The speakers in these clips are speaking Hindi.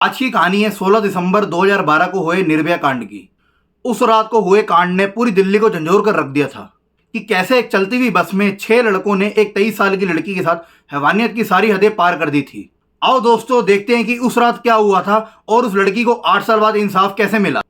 आज की कहानी है 16 दिसंबर 2012 को हुए निर्भया कांड की। उस रात को हुए कांड ने पूरी दिल्ली को झंझोर कर रख दिया था कि कैसे एक चलती हुई बस में 6 लड़कों ने एक 23 साल की लड़की के साथ हैवानियत की सारी हदें पार कर दी थी। आओ दोस्तों देखते हैं कि उस रात क्या हुआ था और उस लड़की को 8 साल बाद इंसाफ कैसे मिला।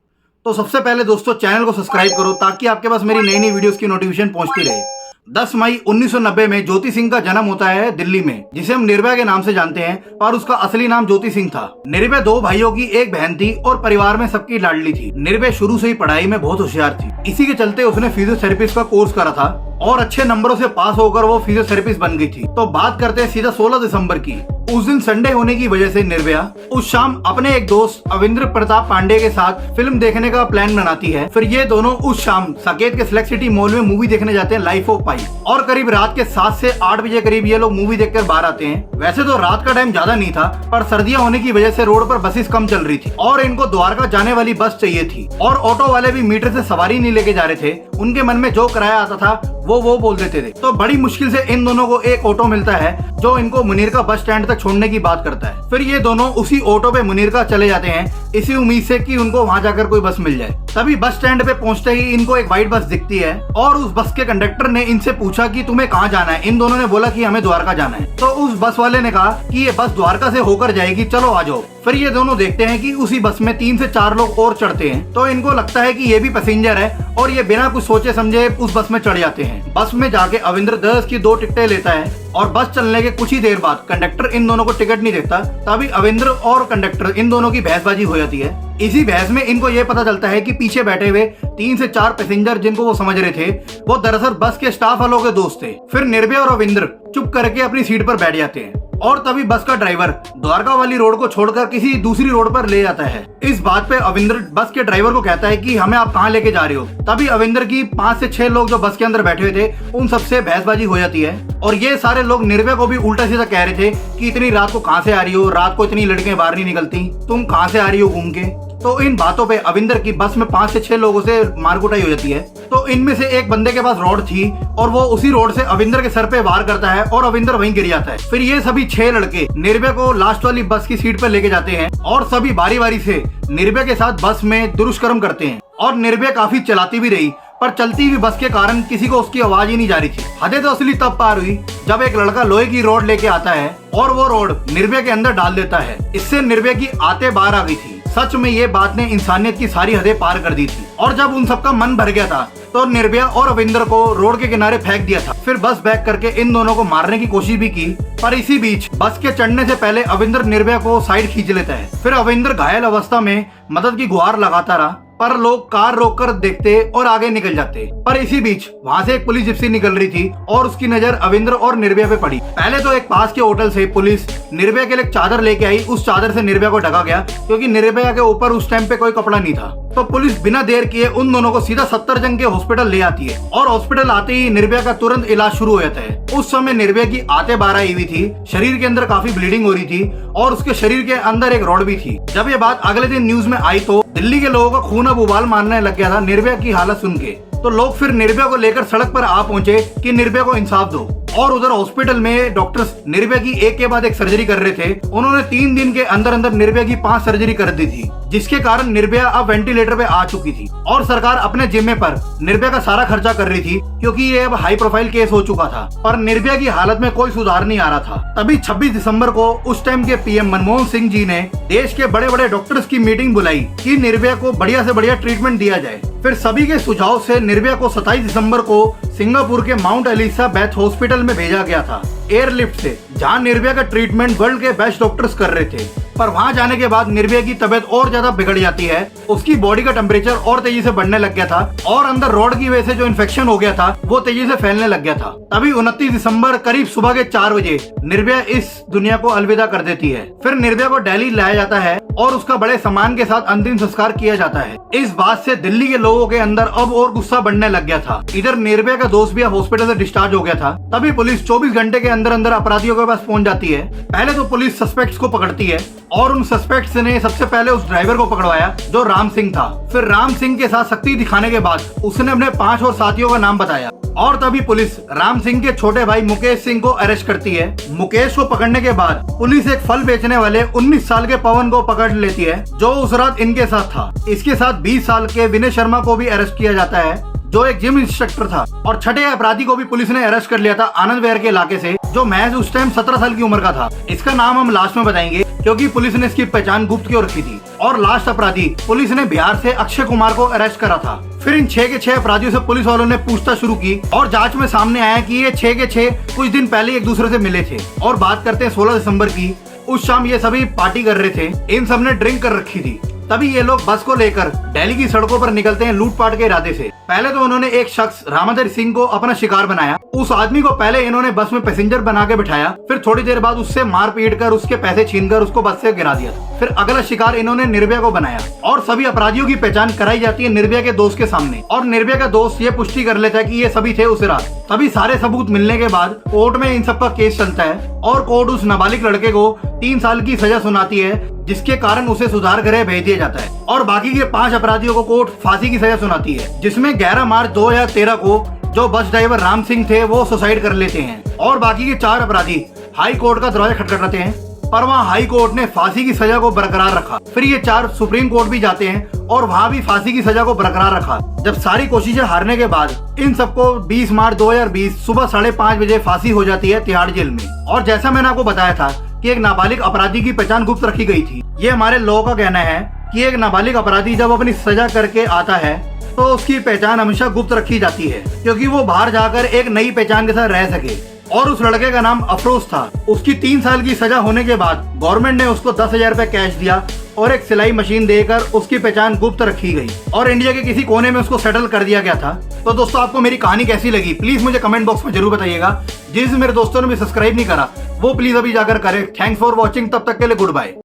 तो सबसे पहले दोस्तों चैनल को सब्सक्राइब करो ताकि आपके पास मेरी नई नई वीडियोस की नोटिफिकेशन पहुंचती रहे। 10 मई 1990 में ज्योति सिंह का जन्म होता है दिल्ली में, जिसे हम निर्भया के नाम से जानते हैं, पर उसका असली नाम ज्योति सिंह था। निर्भया 2 भाइयों की एक बहन थी और परिवार में सबकी लाडली थी। निर्भया शुरू से ही पढ़ाई में बहुत होशियार थी। इसी के चलते उसने फिजियोथेरेपिस्ट का कोर्स करा था और अच्छे नंबरों से पास होकर वो फिजियोथेरेपिस्ट बन गई थी। तो बात करते हैं सीधा 16 दिसंबर की। उस दिन संडे होने की वजह से निर्भया उस शाम अपने एक दोस्त अविंद्र प्रताप पांडे के साथ फिल्म देखने का प्लान बनाती है। फिर ये दोनों उस शाम साकेत के सिलेक्ट सिटी मॉल में मूवी देखने जाते हैं, लाइफ ऑफ पाई। और करीब रात के 7 से 8 बजे करीब ये लोग मूवी देखकर बाहर आते हैं। वैसे तो रात का टाइम ज्यादा नहीं था, पर सर्दियां होने की वजह से रोड पर बसेस कम चल रही थी और इनको द्वारका जाने वाली बस चाहिए थी। और ऑटो वाले भी मीटर से सवारी नहीं लेके जा रहे थे, उनके मन में जो किराया आता था वो बोल देते थे। तो बड़ी मुश्किल से इन दोनों को एक ऑटो मिलता है जो इनको मुनीरका बस स्टैंड तक छोड़ने की बात करता है। फिर ये दोनों उसी ऑटो पे मुनीरका चले जाते हैं, इसी उम्मीद से कि उनको वहां जाकर कोई बस मिल जाए। तभी बस स्टैंड पे पहुंचते ही इनको एक व्हाइट बस दिखती है और उस बस के कंडक्टर ने इनसे पूछा कि तुम्हें कहाँ जाना है। इन दोनों ने बोला कि हमें द्वारका जाना है। तो उस बस वाले ने कहा कि ये बस द्वारका से होकर जाएगी, चलो आ जाओ। फिर ये दोनों देखते हैं कि उसी बस में 3 से 4 लोग और चढ़ते हैं। तो इनको लगता है कि ये भी पैसेंजर है और ये बिना कुछ सोचे समझे उस बस में चढ़ जाते हैं। बस में जाके अविंद्र 10 की 2 टिकटें लेता है और बस चलने के कुछ ही देर बाद कंडक्टर इन दोनों को टिकट नहीं देता। तभी अविंद्र और कंडक्टर इन दोनों की बहसबाजी हो जाती है। इसी बहस में इनको ये पता चलता है कि पीछे बैठे हुए 3 से 4 पैसेंजर जिनको वो समझ रहे थे वो दरअसल बस के स्टाफ वालों के दोस्त थे। फिर निर्भया और अविंद्र चुप करके अपनी सीट पर बैठ जाते हैं और तभी बस का ड्राइवर द्वारका वाली रोड को छोड़कर किसी दूसरी रोड पर ले जाता है। इस बात पे अविंद्र बस के ड्राइवर को कहता है कि हमें आप कहाँ लेके जा रहे हो। तभी अविंद्र की 5 से 6 लोग जो बस के अंदर बैठे हुए थे उन सबसे बहसबाजी हो जाती है और ये सारे लोग निर्भया को भी उल्टा सीधा कह रहे थे कि इतनी रात को कहाँ से आ रही हो, रात को इतनी लड़कियां बाहर नहीं निकलती, तुम कहाँ से आ रही हो घूम के। तो इन बातों पे अविंद्र की बस में 5 से 6 लोगों से मारकुटाई हो जाती है। तो इनमें से एक बंदे के पास रॉड थी और वो उसी रॉड से अविंद्र के सर पे वार करता है और अविंद्र वहीं गिर जाता है। फिर ये सभी 6 लड़के निर्भया को लास्ट वाली बस की सीट पर लेके जाते हैं और सभी बारी बारी से निर्भया के साथ बस में दुष्कर्म करते हैं। और निर्भया काफी चलाती भी रही, पर चलती हुई बस के कारण किसी को उसकी आवाज ही नहीं जा रही थी। हदें तो असली तब पार हुई जब एक लड़का लोहे की रॉड लेके आता है और वो रॉड निर्भया के अंदर डाल देता है। इससे निर्भया की आते बाहर आ गई थी। सच में ये बात ने इंसानियत की सारी हदें पार कर दी थी। और जब उन सबका मन भर गया था तो निर्भया और अविंद्र को रोड के किनारे फेंक दिया था। फिर बस बैक करके इन दोनों को मारने की कोशिश भी की, पर इसी बीच बस के चढ़ने से पहले अविंद्र निर्भया को साइड खींच लेता है। फिर अविंद्र घायल अवस्था में मदद की गुहार लगाता रहा, पर लोग कार रोककर देखते और आगे निकल जाते। पर इसी बीच वहाँ से एक पुलिस जिप्सी निकल रही थी और उसकी नजर अविंद्र और निर्भया पे पड़ी। पहले तो एक पास के होटल से पुलिस निर्भया के लिए एक चादर लेके आई। उस चादर से निर्भया को ढका गया क्योंकि निर्भया के ऊपर उस टाइम पे कोई कपड़ा नहीं था। तो पुलिस बिना देर किए उन दोनों को सीधा सफदरजंग के हॉस्पिटल ले आती है और हॉस्पिटल आते ही निर्भया का तुरंत इलाज शुरू हो जाता है। उस समय निर्भया की आते बाहर आई हुई थी, शरीर के अंदर काफी ब्लीडिंग हो रही थी और उसके शरीर के अंदर एक रॉड भी थी। जब ये बात अगले दिन न्यूज में आई तो दिल्ली के लोगों का खून अब उबाल मारने लग गया था निर्भया की हालत सुन के। तो लोग फिर निर्भया को लेकर सड़क पर आ पहुंचे कि निर्भया को इंसाफ दो। और उधर हॉस्पिटल में डॉक्टर्स निर्भया की एक के बाद एक सर्जरी कर रहे थे। उन्होंने 3 दिन के अंदर अंदर निर्भया की 5 सर्जरी कर दी थी, जिसके कारण निर्भया अब वेंटिलेटर पे आ चुकी थी और सरकार अपने जिम्मे पर निर्भया का सारा खर्चा कर रही थी क्योंकि ये अब हाई प्रोफाइल केस हो चुका था। पर निर्भया की हालत में कोई सुधार नहीं आ रहा था। तभी 26 दिसंबर को उस टाइम के पीएम मनमोहन सिंह जी ने देश के बड़े बड़े डॉक्टर्स की मीटिंग बुलाई कि निर्भया को बढ़िया से बढ़िया ट्रीटमेंट दिया जाए। फिर सभी के सुझाव से निर्भया को 27 दिसंबर को सिंगापुर के माउंट एलिजाबेथ हॉस्पिटल में भेजा गया था एयरलिफ्ट से, जहां निर्भया का ट्रीटमेंट वर्ल्ड के बेस्ट डॉक्टर्स कर रहे थे। पर वहां जाने के बाद निर्भया की तबीयत और ज्यादा बिगड़ जाती है। उसकी बॉडी का टेम्परेचर और तेजी से बढ़ने लग गया था और अंदर रॉड की वजह से जो इन्फेक्शन हो गया था वो तेजी से फैलने लग गया था। तभी 29 दिसंबर करीब सुबह के 4 बजे निर्भया इस दुनिया को अलविदा कर देती है। फिर निर्भया को दिल्ली लाया जाता है और उसका बड़े सम्मान के साथ अंतिम संस्कार किया जाता है। इस बात से दिल्ली के लोगों के अंदर अब और गुस्सा बढ़ने लग गया था। इधर निर्भया का दोस्त भी अब हॉस्पिटल से डिस्चार्ज हो गया था। तभी पुलिस 24 घंटे के अंदर अंदर अपराधियों के पास पहुंच जाती है। पहले तो पुलिस सस्पेक्ट्स को पकड़ती है और उन सस्पेक्ट्स ने सबसे पहले उस ड्राइवर को पकड़वाया जो राम सिंह था। फिर राम सिंह के साथ सख्ती दिखाने के बाद उसने अपने 5 और साथियों का नाम बताया। और तभी पुलिस राम सिंह के छोटे भाई मुकेश सिंह को अरेस्ट करती है। मुकेश को पकड़ने के बाद पुलिस एक फल बेचने वाले 19 साल के पवन को पकड़ लेती है, जो उस रात इनके साथ था। इसके साथ 20 साल के विनय शर्मा को भी अरेस्ट किया जाता है, जो एक जिम इंस्ट्रक्टर था। और छठे अपराधी को भी पुलिस ने अरेस्ट कर लिया था आनंद विहार के इलाके से, जो महज उस टाइम 17 साल की उम्र का था। इसका नाम हम लास्ट में बताएंगे, क्योंकि पुलिस ने इसकी पहचान गुप्त क्यों रखी थी। और लास्ट अपराधी पुलिस ने बिहार से अक्षय कुमार को अरेस्ट करा था। फिर इन 6 के 6 अपराधियों से पुलिस वालों ने पूछताछ शुरू की और जांच में सामने आया कि ये 6 के 6 कुछ दिन पहले एक दूसरे से मिले थे। और बात करते हैं 16 दिसंबर की। उस शाम ये सभी पार्टी कर रहे थे, इन सब ने ड्रिंक कर रखी थी। तभी ये लोग बस को लेकर दिल्ली की सड़कों पर निकलते हैं लूटपाट के इरादे से। पहले तो उन्होंने एक शख्स रामाधर सिंह को अपना शिकार बनाया। उस आदमी को पहले इन्होंने बस में पैसेंजर बना के बिठाया, फिर थोड़ी देर बाद उससे मार पीट कर उसके पैसे छीनकर उसको बस से गिरा दिया। फिर अगला शिकार इन्होंने निर्भया को बनाया और सभी अपराधियों की पहचान कराई जाती है निर्भया के दोस्त के सामने। और निर्भया का दोस्त ये पुष्टि कर लेता है कि ये सभी थे उस रात। तभी सारे सबूत मिलने के बाद कोर्ट में इन सबका केस चलता है और कोर्ट उस नाबालिग लड़के को 3 साल की सजा सुनाती है, जिसके कारण उसे सुधार गृह भेज दिया जाता है। और बाकी के 5 अपराधियों को कोर्ट फांसी की सजा सुनाती है, जिसमें 11 मार्च 2013 को जो बस ड्राइवर राम सिंह थे वो सुसाइड कर लेते हैं। और बाकी के 4 अपराधी हाई कोर्ट का दरवाजा खटखटाते हैं, पर वहाँ हाई कोर्ट ने फांसी की सजा को बरकरार रखा। फिर ये 4 सुप्रीम कोर्ट भी जाते हैं और वहाँ भी फांसी की सजा को बरकरार रखा। जब सारी कोशिशें हारने के बाद इन सबको 20 मार्च 2020 सुबह 5:30 बजे फांसी हो जाती है तिहाड़ जेल में। और जैसा मैंने आपको बताया था कि एक नाबालिग अपराधी की पहचान गुप्त रखी गई थी। ये हमारे लोगों का कहना है कि एक नाबालिग अपराधी जब अपनी सजा करके आता है तो उसकी पहचान हमेशा गुप्त रखी जाती है, क्योंकि वो बाहर जाकर एक नई पहचान के साथ रह सके। और उस लड़के का नाम अफरोज था। उसकी 3 साल की सजा होने के बाद गवर्नमेंट ने उसको 10,000 रुपए कैश दिया और एक सिलाई मशीन देकर उसकी पहचान गुप्त रखी गई और इंडिया के किसी कोने में उसको सेटल कर दिया गया था। तो दोस्तों, आपको मेरी कहानी कैसी लगी प्लीज मुझे कमेंट बॉक्स में जरूर बताइएगा। जिस मेरे दोस्तों ने भी सब्सक्राइब नहीं करा वो प्लीज अभी जाकर करें। थैंक्स फॉर वॉचिंग, तब तक के लिए गुड बाय।